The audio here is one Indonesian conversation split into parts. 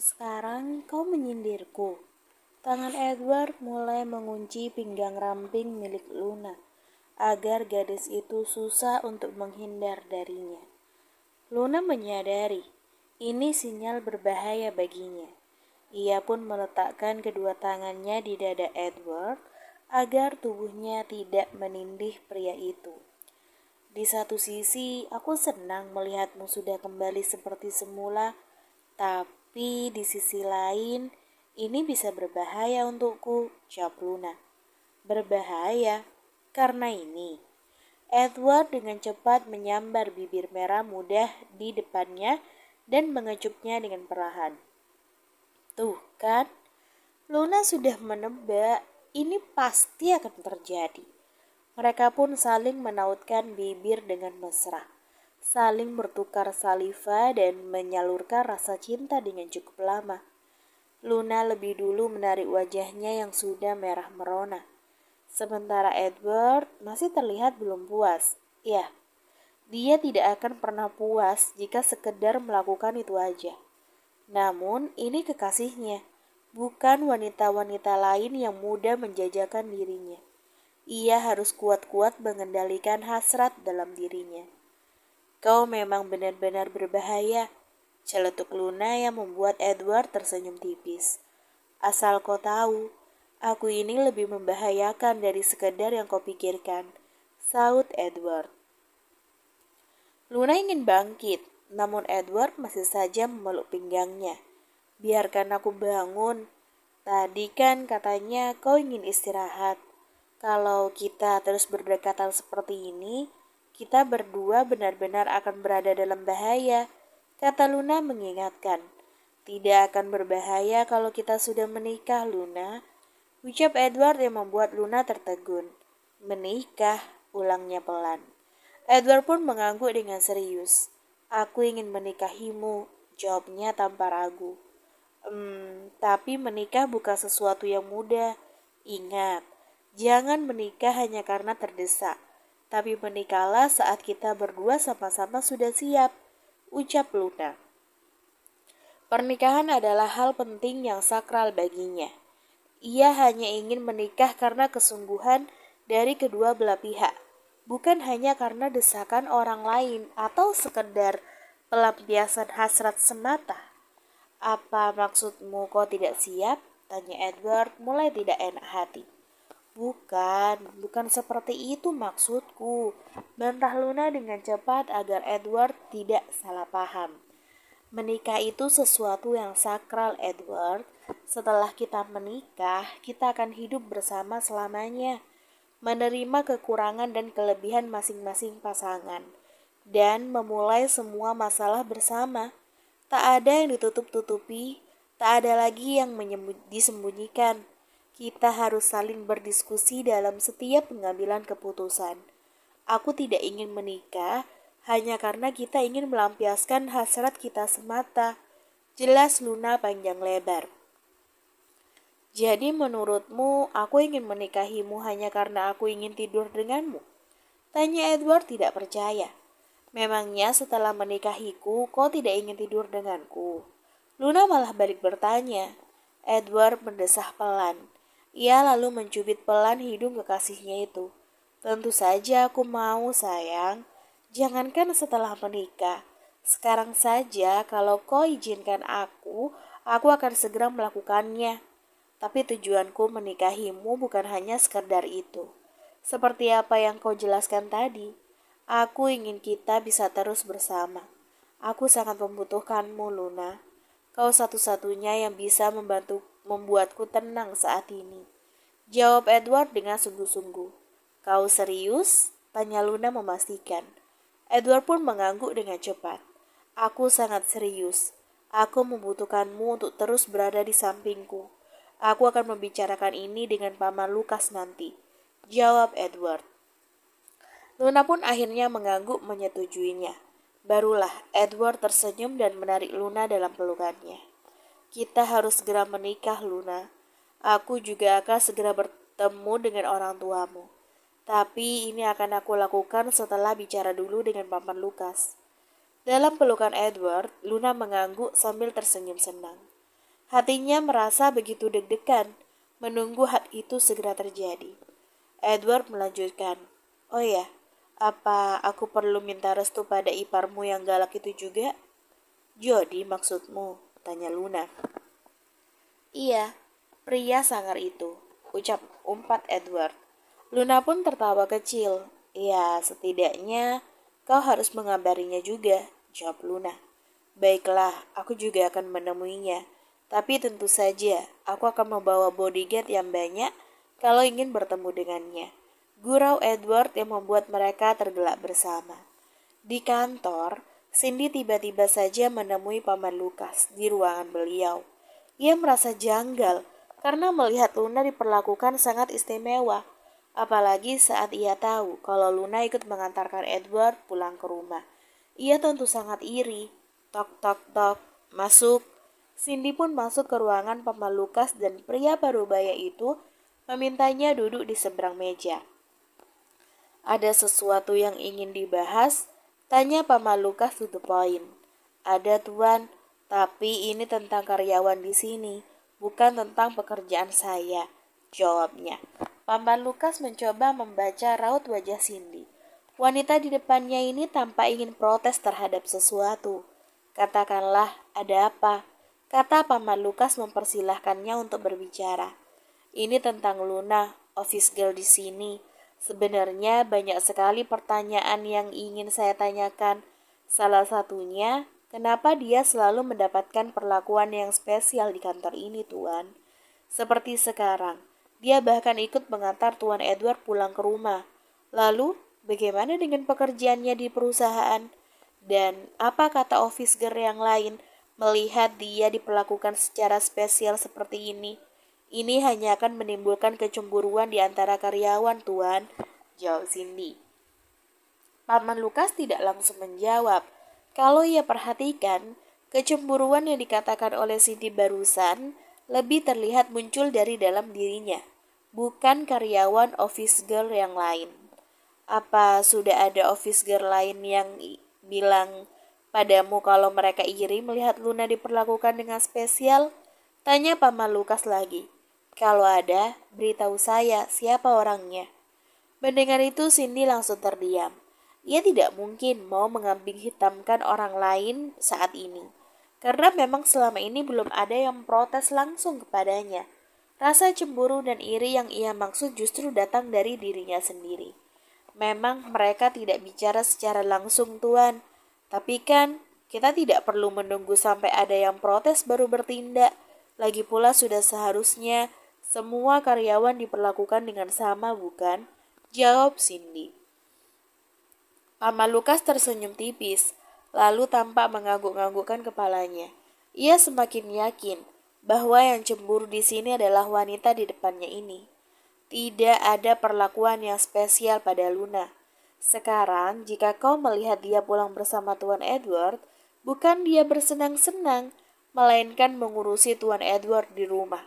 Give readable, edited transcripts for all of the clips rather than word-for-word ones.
Sekarang kau menyindirku. Tangan Edward mulai mengunci pinggang ramping milik Luna, agar gadis itu susah untuk menghindar darinya. Luna menyadari, ini sinyal berbahaya baginya. Ia pun meletakkan kedua tangannya di dada Edward, agar tubuhnya tidak menindih pria itu. Di satu sisi, aku senang melihatmu sudah kembali seperti semula, tapi di sisi lain, ini bisa berbahaya untukku, jawab Luna. Berbahaya? Karena ini. Edward dengan cepat menyambar bibir merah muda di depannya dan mengecupnya dengan perlahan. Tuh kan, Luna sudah menebak ini pasti akan terjadi. Mereka pun saling menautkan bibir dengan mesra, saling bertukar saliva dan menyalurkan rasa cinta dengan cukup lama. Luna lebih dulu menarik wajahnya yang sudah merah merona. Sementara Edward masih terlihat belum puas. Ya, dia tidak akan pernah puas jika sekedar melakukan itu aja. Namun ini kekasihnya, bukan wanita-wanita lain yang mudah menjajakan dirinya. Ia harus kuat-kuat mengendalikan hasrat dalam dirinya. Kau memang benar-benar berbahaya, celetuk Luna yang membuat Edward tersenyum tipis. Asal kau tahu, aku ini lebih membahayakan dari sekedar yang kau pikirkan, saut Edward. Luna ingin bangkit, namun Edward masih saja memeluk pinggangnya. Biarkan aku bangun. Tadi kan katanya kau ingin istirahat. Kalau kita terus berdekatan seperti ini, kita berdua benar-benar akan berada dalam bahaya, kata Luna mengingatkan. Tidak akan berbahaya kalau kita sudah menikah, Luna, ucap Edward yang membuat Luna tertegun. Menikah, ulangnya pelan. Edward pun mengangguk dengan serius. Aku ingin menikahimu, jawabnya tanpa ragu. Tapi menikah bukan sesuatu yang mudah. Ingat, jangan menikah hanya karena terdesak, tapi menikahlah saat kita berdua sama-sama sudah siap, ucap Luna. Pernikahan adalah hal penting yang sakral baginya. Ia hanya ingin menikah karena kesungguhan dari kedua belah pihak, bukan hanya karena desakan orang lain atau sekedar pelampiasan hasrat semata. Apa maksudmu kau tidak siap? Tanya Edward mulai tidak enak hati. Bukan seperti itu maksudku, bantah Luna dengan cepat agar Edward tidak salah paham. Menikah itu sesuatu yang sakral, Edward. Setelah kita menikah, kita akan hidup bersama selamanya, menerima kekurangan dan kelebihan masing-masing pasangan, dan memulai semua masalah bersama. Tak ada yang ditutup-tutupi, tak ada lagi yang disembunyikan. Kita harus saling berdiskusi dalam setiap pengambilan keputusan. Aku tidak ingin menikah hanya karena kita ingin melampiaskan hasrat kita semata. Jelas Luna panjang lebar. Jadi menurutmu aku ingin menikahimu hanya karena aku ingin tidur denganmu? Tanya Edward tidak percaya. Memangnya setelah menikahiku kau tidak ingin tidur denganku? Luna malah balik bertanya. Edward mendesah pelan. Ia lalu mencubit pelan hidung kekasihnya itu. Tentu saja aku mau, sayang. Jangankan setelah menikah. Sekarang saja kalau kau izinkan aku akan segera melakukannya. Tapi tujuanku menikahimu bukan hanya sekedar itu. Seperti apa yang kau jelaskan tadi, aku ingin kita bisa terus bersama. Aku sangat membutuhkanmu, Luna. Kau satu-satunya yang bisa membuatku tenang saat ini, jawab Edward dengan sungguh-sungguh. Kau serius? Tanya Luna memastikan. Edward pun mengangguk dengan cepat. Aku sangat serius. Aku membutuhkanmu untuk terus berada di sampingku. Aku akan membicarakan ini dengan Paman Lukas nanti, jawab Edward. Luna pun akhirnya mengangguk menyetujuinya. Barulah Edward tersenyum dan menarik Luna dalam pelukannya. Kita harus segera menikah, Luna. Aku juga akan segera bertemu dengan orang tuamu. Tapi ini akan aku lakukan setelah bicara dulu dengan Paman Lukas. Dalam pelukan Edward, Luna mengangguk sambil tersenyum senang. Hatinya merasa begitu deg-degan, menunggu hal itu segera terjadi. Edward melanjutkan, "Oh ya, apa aku perlu minta restu pada iparmu yang galak itu juga?" "Jody maksudmu?" tanya Luna. "Iya, pria sangar itu," umpat Edward. Luna pun tertawa kecil. "Ya, setidaknya kau harus mengabarinya juga," jawab Luna. "Baiklah, aku juga akan menemuinya. Tapi tentu saja, aku akan membawa bodyguard yang banyak kalau ingin bertemu dengannya." Gurau Edward yang membuat mereka tergelak bersama. Di kantor, Cindy tiba-tiba saja menemui Paman Lukas di ruangan beliau. Ia merasa janggal karena melihat Luna diperlakukan sangat istimewa. Apalagi saat ia tahu kalau Luna ikut mengantarkan Edward pulang ke rumah. Ia tentu sangat iri. Tok tok tok, masuk. Cindy pun masuk ke ruangan Paman Lukas dan pria parubaya itu memintanya duduk di seberang meja. "Ada sesuatu yang ingin dibahas?" tanya Paman Lukas to the point. "Ada tuan, tapi ini tentang karyawan di sini, bukan tentang pekerjaan saya," jawabnya. Paman Lukas mencoba membaca raut wajah Cindy. Wanita di depannya ini tampak ingin protes terhadap sesuatu. "Katakanlah, ada apa?" kata Paman Lukas mempersilahkannya untuk berbicara. "Ini tentang Luna, office girl di sini. Sebenarnya banyak sekali pertanyaan yang ingin saya tanyakan. Salah satunya, kenapa dia selalu mendapatkan perlakuan yang spesial di kantor ini, Tuan? Seperti sekarang, dia bahkan ikut mengantar Tuan Edward pulang ke rumah. Lalu, bagaimana dengan pekerjaannya di perusahaan? Dan apa kata office girl yang lain melihat dia diperlakukan secara spesial seperti ini? Ini hanya akan menimbulkan kecemburuan di antara karyawan, Tuan," jawab Cindy. Paman Lukas tidak langsung menjawab. Kalau ia perhatikan, kecemburuan yang dikatakan oleh Cindy barusan lebih terlihat muncul dari dalam dirinya, bukan karyawan office girl yang lain. "Apa sudah ada office girl lain yang bilang padamu kalau mereka iri melihat Luna diperlakukan dengan spesial?" tanya Paman Lukas lagi. "Kalau ada, beritahu saya siapa orangnya." Mendengar itu Cindy langsung terdiam. Ia tidak mungkin mau mengambing hitamkan orang lain saat ini. Karena memang selama ini belum ada yang protes langsung kepadanya. Rasa cemburu dan iri yang ia maksud justru datang dari dirinya sendiri. "Memang mereka tidak bicara secara langsung, Tuan. Tapi kan kita tidak perlu menunggu sampai ada yang protes baru bertindak. Lagi pula sudah seharusnya semua karyawan diperlakukan dengan sama, bukan?" jawab Cindy. Paman Lukas tersenyum tipis, lalu tampak mengangguk-anggukkan kepalanya. Ia semakin yakin bahwa yang cemburu di sini adalah wanita di depannya ini. Tidak ada perlakuan yang spesial pada Luna. Sekarang, jika kau melihat dia pulang bersama Tuan Edward, bukan dia bersenang-senang, melainkan mengurusi Tuan Edward di rumah.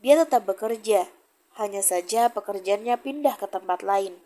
Dia tetap bekerja, hanya saja pekerjaannya pindah ke tempat lain.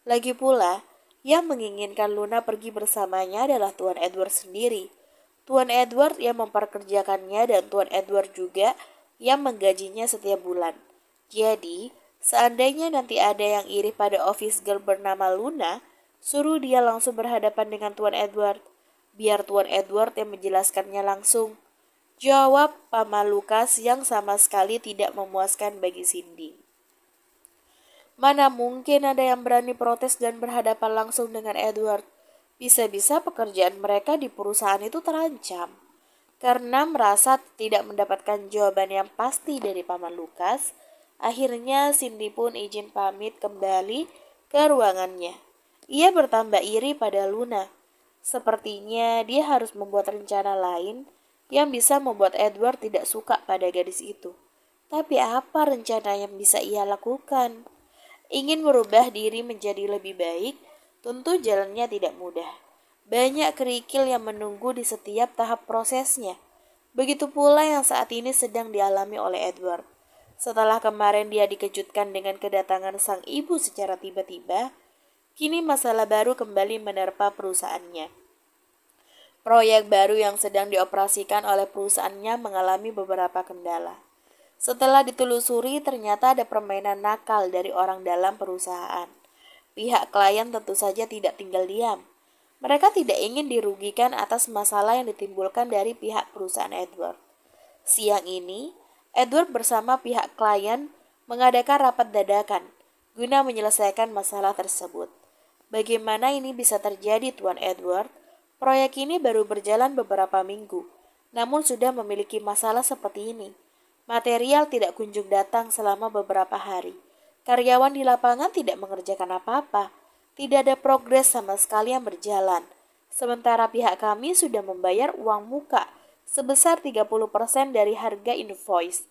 Lagi pula, yang menginginkan Luna pergi bersamanya adalah Tuan Edward sendiri. Tuan Edward yang memperkerjakannya dan Tuan Edward juga yang menggajinya setiap bulan. Jadi, seandainya nanti ada yang iri pada office girl bernama Luna, suruh dia langsung berhadapan dengan Tuan Edward. Biar Tuan Edward yang menjelaskannya langsung, jawab Paman Lukas yang sama sekali tidak memuaskan bagi Cindy. Mana mungkin ada yang berani protes dan berhadapan langsung dengan Edward. Bisa-bisa pekerjaan mereka di perusahaan itu terancam. Karena merasa tidak mendapatkan jawaban yang pasti dari Paman Lukas, akhirnya Cindy pun izin pamit kembali ke ruangannya. Ia bertambah iri pada Luna. Sepertinya dia harus membuat rencana lain yang bisa membuat Edward tidak suka pada gadis itu. Tapi apa rencana yang bisa ia lakukan? Ingin merubah diri menjadi lebih baik, tentu jalannya tidak mudah. Banyak kerikil yang menunggu di setiap tahap prosesnya. Begitu pula yang saat ini sedang dialami oleh Edward. Setelah kemarin dia dikejutkan dengan kedatangan sang ibu secara tiba-tiba, kini masalah baru kembali menerpa perusahaannya. Proyek baru yang sedang dioperasikan oleh perusahaannya mengalami beberapa kendala. Setelah ditelusuri, ternyata ada permainan nakal dari orang dalam perusahaan. Pihak klien tentu saja tidak tinggal diam. Mereka tidak ingin dirugikan atas masalah yang ditimbulkan dari pihak perusahaan Edward. Siang ini, Edward bersama pihak klien mengadakan rapat dadakan guna menyelesaikan masalah tersebut. Bagaimana ini bisa terjadi, Tuan Edward? Proyek ini baru berjalan beberapa minggu, namun sudah memiliki masalah seperti ini. Material tidak kunjung datang selama beberapa hari. Karyawan di lapangan tidak mengerjakan apa-apa. Tidak ada progres sama sekali yang berjalan. Sementara pihak kami sudah membayar uang muka sebesar 30% dari harga invoice.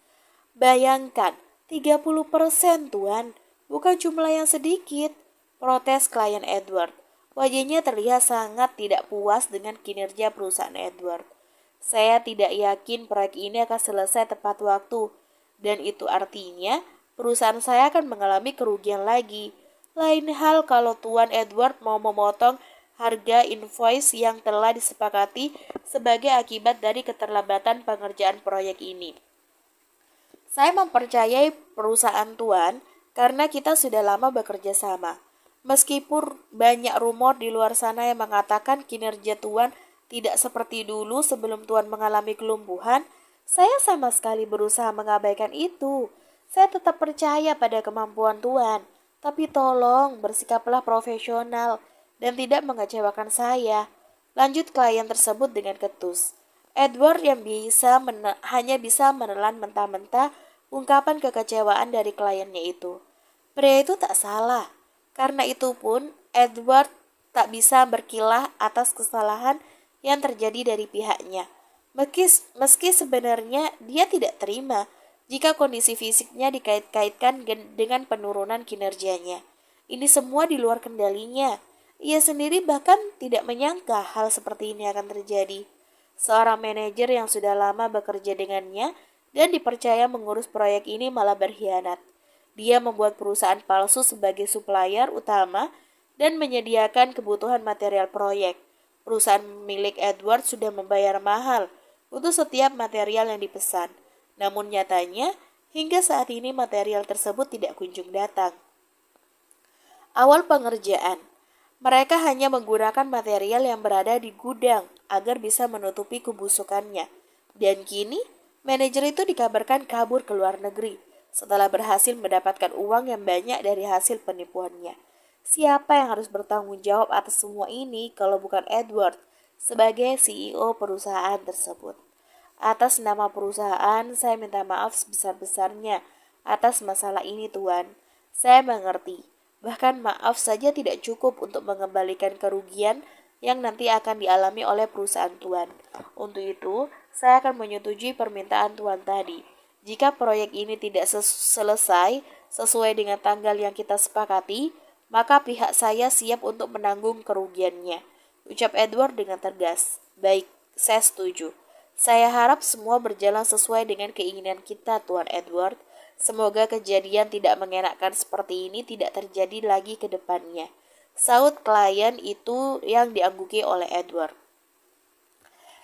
Bayangkan, 30% Tuan, bukan jumlah yang sedikit. Protes klien Edward. Wajahnya terlihat sangat tidak puas dengan kinerja perusahaan Edward. Saya tidak yakin proyek ini akan selesai tepat waktu, dan itu artinya perusahaan saya akan mengalami kerugian lagi. Lain hal kalau Tuan Edward mau memotong harga invoice yang telah disepakati sebagai akibat dari keterlambatan pengerjaan proyek ini. Saya mempercayai perusahaan Tuan karena kita sudah lama bekerja sama. Meskipun banyak rumor di luar sana yang mengatakan kinerja Tuan tidak seperti dulu sebelum Tuan mengalami kelumpuhan, saya sama sekali berusaha mengabaikan itu. Saya tetap percaya pada kemampuan Tuan, tapi tolong bersikaplah profesional dan tidak mengecewakan saya. Lanjut klien tersebut dengan ketus. Edward yang hanya bisa menelan mentah-mentah ungkapan kekecewaan dari kliennya itu. Pria itu tak salah. Karena itu pun, Edward tak bisa berkilah atas kesalahan yang terjadi dari pihaknya. Meski sebenarnya dia tidak terima jika kondisi fisiknya dikait-kaitkan dengan penurunan kinerjanya. Ini semua di luar kendalinya. Ia sendiri bahkan tidak menyangka hal seperti ini akan terjadi. Seorang manajer yang sudah lama bekerja dengannya dan dipercaya mengurus proyek ini malah berkhianat. Dia membuat perusahaan palsu sebagai supplier utama dan menyediakan kebutuhan material proyek. Perusahaan milik Edward sudah membayar mahal untuk setiap material yang dipesan. Namun nyatanya, hingga saat ini material tersebut tidak kunjung datang. Awal pengerjaan, mereka hanya menggunakan material yang berada di gudang agar bisa menutupi kebusukannya. Dan kini, manajer itu dikabarkan kabur ke luar negeri setelah berhasil mendapatkan uang yang banyak dari hasil penipuannya. Siapa yang harus bertanggung jawab atas semua ini kalau bukan Edward sebagai CEO perusahaan tersebut? Atas nama perusahaan, saya minta maaf sebesar-besarnya atas masalah ini, Tuan. Saya mengerti. Bahkan maaf saja tidak cukup untuk mengembalikan kerugian yang nanti akan dialami oleh perusahaan Tuan. Untuk itu, saya akan menyetujui permintaan Tuan tadi. Jika proyek ini tidak selesai sesuai dengan tanggal yang kita sepakati, maka pihak saya siap untuk menanggung kerugiannya, ucap Edward dengan tegas. Baik, saya setuju. Saya harap semua berjalan sesuai dengan keinginan kita, Tuan Edward. Semoga kejadian tidak mengenakan seperti ini tidak terjadi lagi ke depannya, saut klien itu yang diangguki oleh Edward.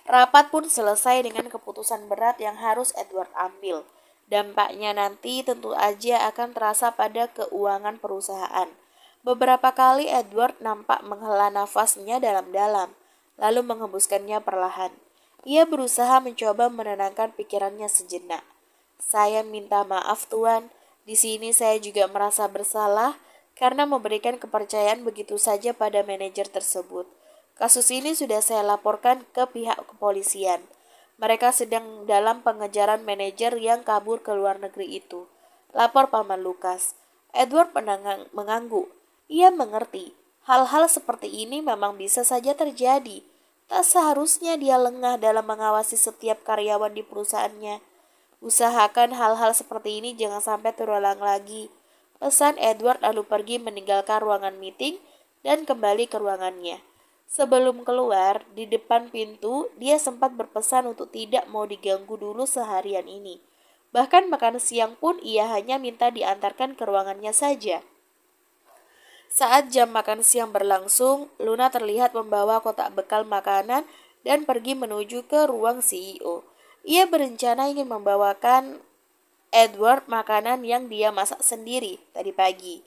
Rapat pun selesai dengan keputusan berat yang harus Edward ambil. Dampaknya nanti tentu aja akan terasa pada keuangan perusahaan. Beberapa kali Edward nampak menghela nafasnya dalam-dalam, lalu menghembuskannya perlahan. Ia berusaha mencoba menenangkan pikirannya sejenak. Saya minta maaf Tuan, di sini saya juga merasa bersalah karena memberikan kepercayaan begitu saja pada manajer tersebut. Kasus ini sudah saya laporkan ke pihak kepolisian. Mereka sedang dalam pengejaran manajer yang kabur ke luar negeri itu. Lapor Paman Lukas. Edward mengangguk. Ia mengerti. Hal-hal seperti ini memang bisa saja terjadi. Tak seharusnya dia lengah dalam mengawasi setiap karyawan di perusahaannya. Usahakan hal-hal seperti ini jangan sampai terulang lagi. Pesan Edward lalu pergi meninggalkan ruangan meeting dan kembali ke ruangannya. Sebelum keluar, di depan pintu, dia sempat berpesan untuk tidak mau diganggu dulu seharian ini. Bahkan makan siang pun ia hanya minta diantarkan ke ruangannya saja. Saat jam makan siang berlangsung, Luna terlihat membawa kotak bekal makanan dan pergi menuju ke ruang CEO. Ia berencana ingin membawakan Edward makanan yang dia masak sendiri tadi pagi.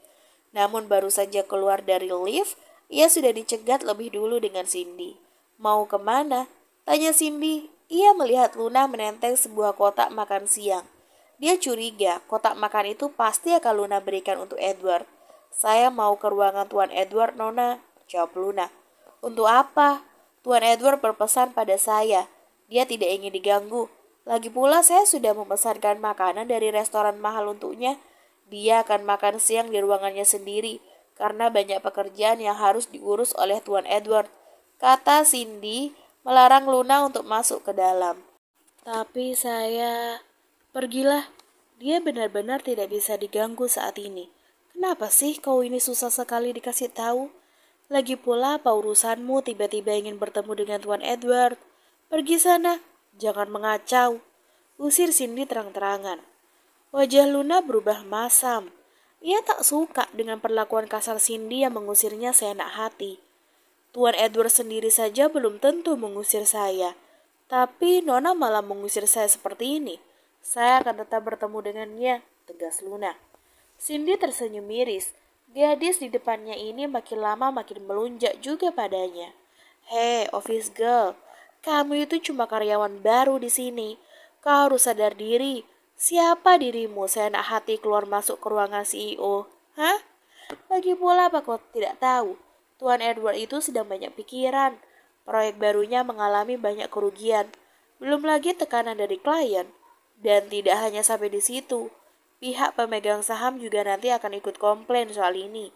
Namun baru saja keluar dari lift, ia sudah dicegat lebih dulu dengan Cindy. Mau kemana? Tanya Cindy. Ia melihat Luna menenteng sebuah kotak makan siang. Dia curiga kotak makan itu pasti akan Luna berikan untuk Edward. Saya mau ke ruangan Tuan Edward, Nona, jawab Luna. Untuk apa? Tuan Edward berpesan pada saya. Dia tidak ingin diganggu. Lagi pula saya sudah memesankan makanan dari restoran mahal untuknya. Dia akan makan siang di ruangannya sendiri karena banyak pekerjaan yang harus diurus oleh Tuan Edward, kata Cindy, melarang Luna untuk masuk ke dalam. Tapi saya... Pergilah. Dia benar-benar tidak bisa diganggu saat ini. Kenapa sih kau ini susah sekali dikasih tahu? Lagi pula apa urusanmu tiba-tiba ingin bertemu dengan Tuan Edward? Pergi sana. Jangan mengacau, usir Cindy terang-terangan. Wajah Luna berubah masam. Ia tak suka dengan perlakuan kasar Cindy yang mengusirnya seenak hati. Tuan Edward sendiri saja belum tentu mengusir saya. Tapi Nona malah mengusir saya seperti ini. Saya akan tetap bertemu dengannya, tegas Luna. Cindy tersenyum miris. Gadis di depannya ini makin lama makin melunjak juga padanya. Hei, office girl. Kamu itu cuma karyawan baru di sini. Kau harus sadar diri. Siapa dirimu seenak hati keluar masuk ke ruangan CEO? Hah? Lagi pula apa kau tidak tahu? Tuan Edward itu sedang banyak pikiran. Proyek barunya mengalami banyak kerugian. Belum lagi tekanan dari klien. Dan tidak hanya sampai di situ. Pihak pemegang saham juga nanti akan ikut komplain soal ini.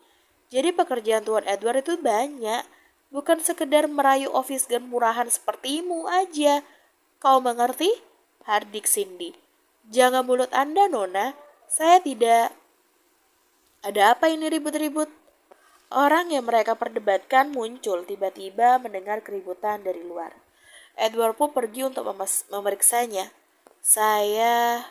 Jadi pekerjaan Tuan Edward itu banyak. Bukan sekedar merayu office girl murahan sepertimu aja. Kau mengerti? Hardik Cindy. Jangan mulut Anda, Nona. Saya tidak... Ada apa ini ribut-ribut? Orang yang mereka perdebatkan muncul tiba-tiba mendengar keributan dari luar. Edward pun pergi untuk memeriksanya. Saya...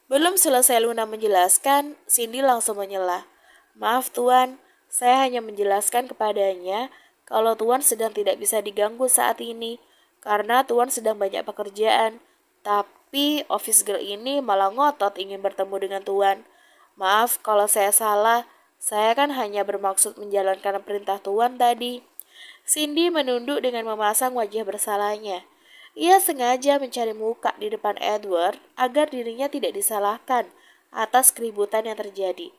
Belum selesai Luna menjelaskan, Cindy langsung menyela. Maaf Tuan, saya hanya menjelaskan kepadanya kalau Tuan sedang tidak bisa diganggu saat ini, karena Tuan sedang banyak pekerjaan. Tapi office girl ini malah ngotot ingin bertemu dengan Tuan. Maaf kalau saya salah, saya kan hanya bermaksud menjalankan perintah Tuan tadi. Cindy menunduk dengan memasang wajah bersalahnya. Ia sengaja mencari muka di depan Edward agar dirinya tidak disalahkan atas keributan yang terjadi.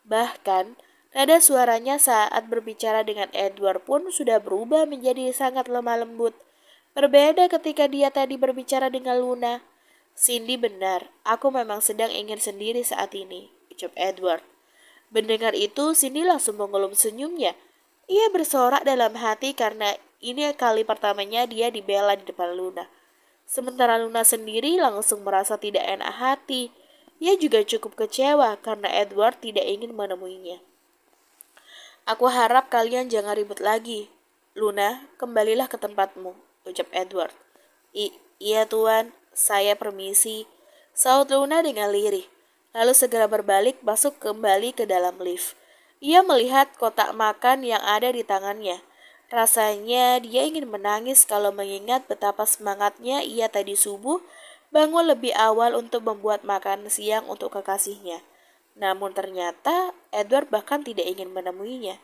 Bahkan, nada suaranya saat berbicara dengan Edward pun sudah berubah menjadi sangat lemah lembut. Berbeda ketika dia tadi berbicara dengan Luna. Cindy benar, aku memang sedang ingin sendiri saat ini, ucap Edward. Mendengar itu, Cindy langsung mengelum senyumnya. Ia bersorak dalam hati karena ini kali pertamanya dia dibela di depan Luna. Sementara Luna sendiri langsung merasa tidak enak hati. Ia juga cukup kecewa karena Edward tidak ingin menemuinya. Aku harap kalian jangan ribut lagi. Luna, kembalilah ke tempatmu, ucap Edward. Iya tuan, saya permisi, saut Luna dengan lirih. Lalu segera berbalik masuk kembali ke dalam lift. Ia melihat kotak makan yang ada di tangannya. Rasanya dia ingin menangis kalau mengingat betapa semangatnya ia tadi subuh bangun lebih awal untuk membuat makan siang untuk kekasihnya. Namun ternyata Edward bahkan tidak ingin menemuinya.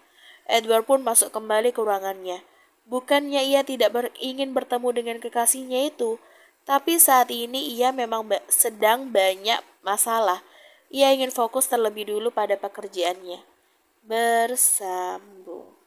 Edward pun masuk kembali ke ruangannya. Bukannya ia tidak ingin bertemu dengan kekasihnya itu, tapi saat ini ia memang sedang banyak masalah. Ia ingin fokus terlebih dulu pada pekerjaannya. Bersambung.